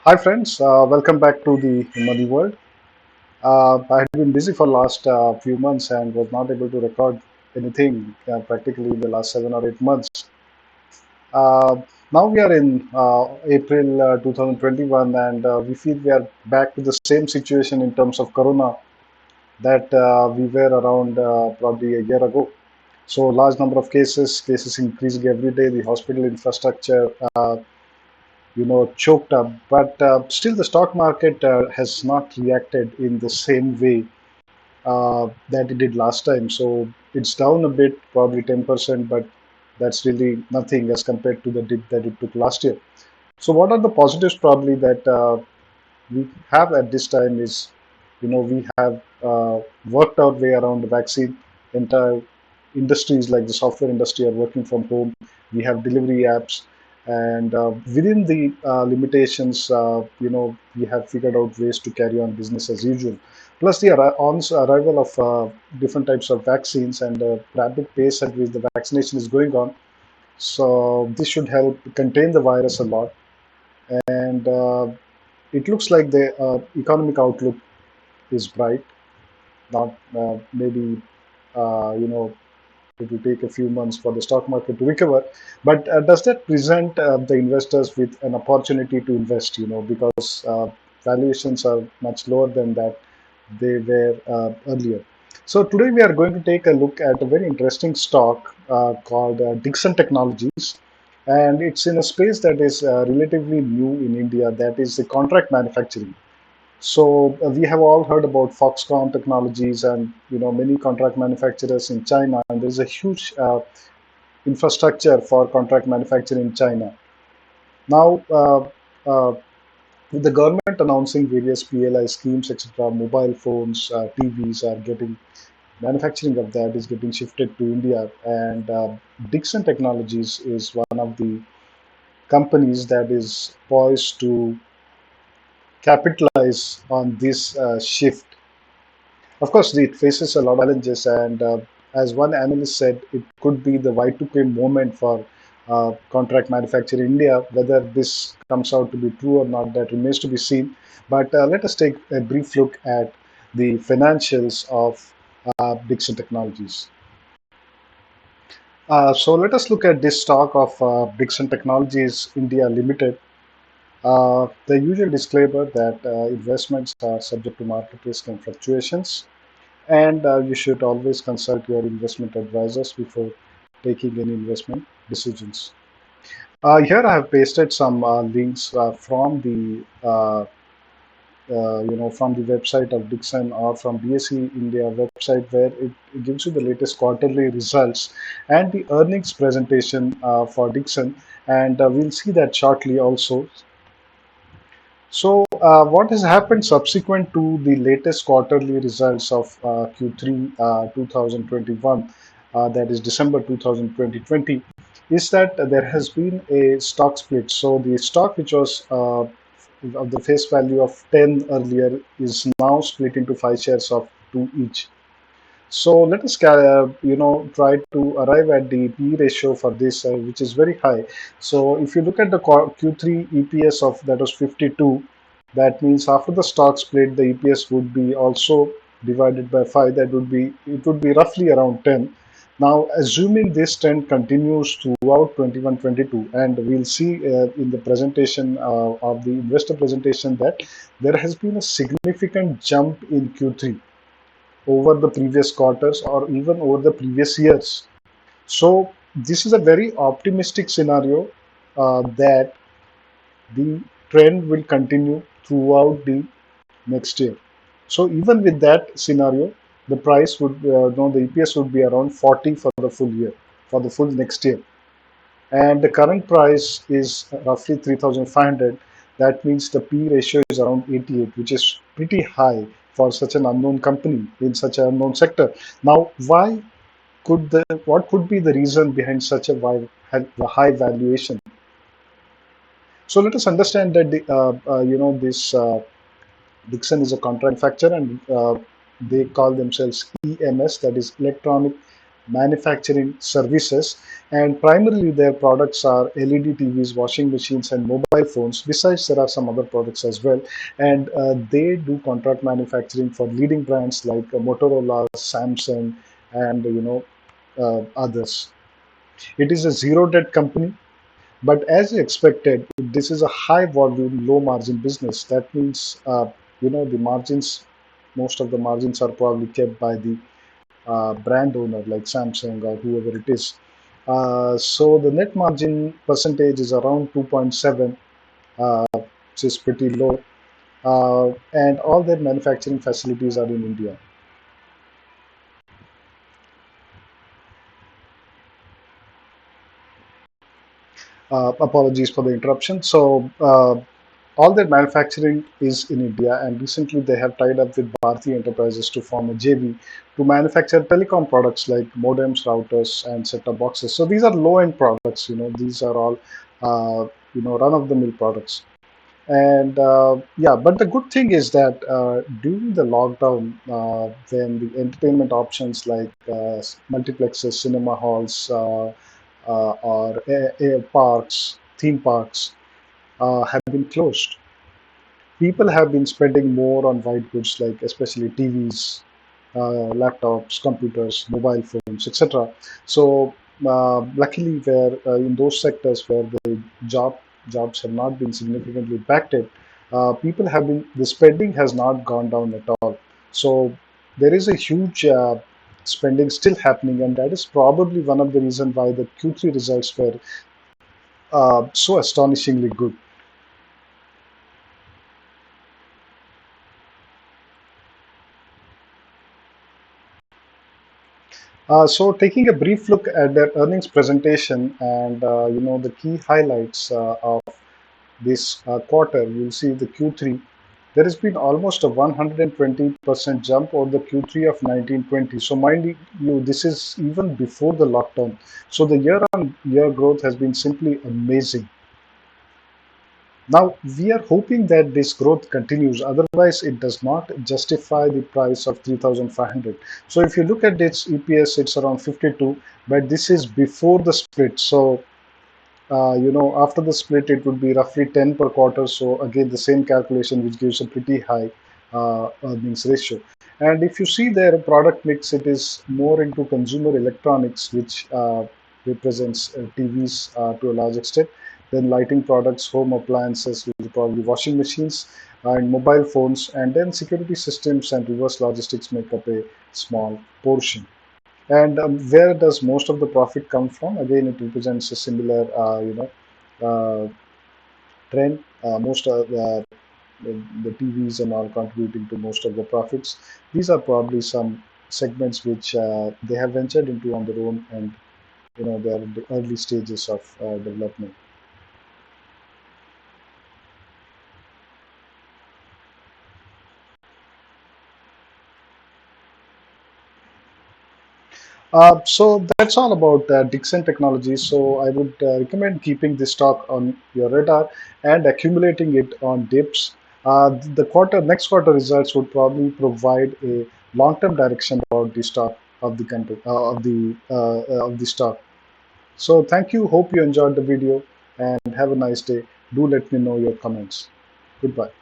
Hi friends, welcome back to the Money World. I had been busy for last few months and was not able to record anything practically in the last 7 or 8 months. Uh, Now we are in April 2021 and we feel we are back to the same situation in terms of Corona that we were around probably a year ago. So large number of cases increasing every day. The hospital infrastructure choked up. But still, the stock market has not reacted in the same way that it did last time. So it's down a bit, probably 10%, but that's really nothing as compared to the dip that it took last year. So what are the positives probably that we have at this time is, we have worked our way around the vaccine. Entire industries like the software industry are working from home. We have delivery apps, and within the limitations, we have figured out ways to carry on business as usual. Plus, the arrival of different types of vaccines and the rapid pace at which the vaccination is going on. So this should help contain the virus a lot, and it looks like the economic outlook is bright. Not maybe you know it will take a few months for the stock market to recover. But does that present the investors with an opportunity to invest? Because valuations are much lower than that they were earlier. So today we are going to take a look at a very interesting stock called Dixon Technologies, and it's in a space that is relatively new in India. That is the contract manufacturing. So we have all heard about Foxconn Technologies and many contract manufacturers in China, and there is a huge infrastructure for contract manufacturing in China. Now, with the government announcing various PLI schemes, etc., mobile phones, TVs are getting manufacturing of that is getting shifted to India, and Dixon Technologies is one of the companies that is poised to capitalize on this shift. Of course, it faces a lot of challenges, and as one analyst said, it could be the Y2K moment for contract manufacturing in India. Whether this comes out to be true or not, that remains to be seen. But let us take a brief look at the financials of Dixon Technologies. So let us look at this stock of Dixon Technologies India Limited. The usual disclaimer that investments are subject to market risk and fluctuations, and you should always consult your investment advisors before taking any investment decisions. Here I have pasted some links from the website of Dixon or from BSE India website, where it gives you the latest quarterly results and the earnings presentation for Dixon, and we'll see that shortly also. So, what has happened subsequent to the latest quarterly results of Q3 2021, that is December 2020, is that there has been a stock split. So, the stock which was of the face value of 10 earlier is now split into 5 shares of 2 each. So let us, try to arrive at the P ratio for this, which is very high. So if you look at the Q3 EPS of that was 52, that means after the stock split, the EPS would be also divided by 5. It would be roughly around 10. Now, assuming this trend continues throughout 21-22, and we'll see in the presentation of the investor presentation that there has been a significant jump in Q3 over the previous quarters or even over the previous years. So this is a very optimistic scenario that the trend will continue throughout the next year. So even with that scenario, the price would, no, the EPS would be around 40 for the full year, for the full next year. And the current price is roughly 3,500. That means the P ratio is around 88, which is pretty high for such an unknown company in such an unknown sector. Now, what could be the reason behind such a high valuation? So let us understand that this Dixon is a contract manufacturer, and they call themselves EMS, that is Electronic manufacturing services, and primarily their products are LED TVs, washing machines, and mobile phones. Besides, there are some other products as well, and they do contract manufacturing for leading brands like Motorola, Samsung, and others. It is a zero debt company, but as expected, this is a high volume, low margin business. That means, the margins, most of the margins are probably kept by the brand owner like Samsung or whoever it is. So the net margin percentage is around 2.7, which is pretty low. And all their manufacturing facilities are in India. Apologies for the interruption. So all their manufacturing is in India, and recently they have tied up with Bharti Enterprises to form a JV to manufacture telecom products like modems, routers, and set-top boxes. So these are low-end products. These are all run-of-the-mill products. And yeah, but the good thing is that during the lockdown, when the entertainment options like multiplexes, cinema halls, or parks, theme parks have been closed, people have been spending more on white goods like especially TVs, laptops, computers, mobile phones, etc. So luckily, where in those sectors where the jobs have not been significantly impacted, people have been the spending has not gone down at all. So there is a huge spending still happening, and that is probably one of the reasons why the Q3 results were so astonishingly good. So taking a brief look at their earnings presentation and the key highlights of this quarter, you'll see the Q3. There has been almost a 120% jump over the Q3 of 1920. So mind you, this is even before the lockdown. So the year-on-year growth has been simply amazing. Now, we are hoping that this growth continues, otherwise, it does not justify the price of 3,500. So, if you look at its EPS, it's around 52, but this is before the split. So, after the split, it would be roughly 10 per quarter. So, again, the same calculation, which gives a pretty high earnings ratio. And if you see their product mix, it is more into consumer electronics, which represents TVs to a large extent, then lighting products, home appliances, which are probably washing machines, and mobile phones, and then security systems and reverse logistics make up a small portion. And where does most of the profit come from? Again, it represents a similar, uh, trend. Most of the TVs and all contributing to most of the profits. These are probably some segments which they have ventured into on their own, and they are in the early stages of development. So that's all about Dixon Technologies. So I would recommend keeping this stock on your radar and accumulating it on dips. The next quarter results would probably provide a long-term direction about the stock of the country of the stock. So thank you. Hope you enjoyed the video and have a nice day. Do let me know your comments. Goodbye.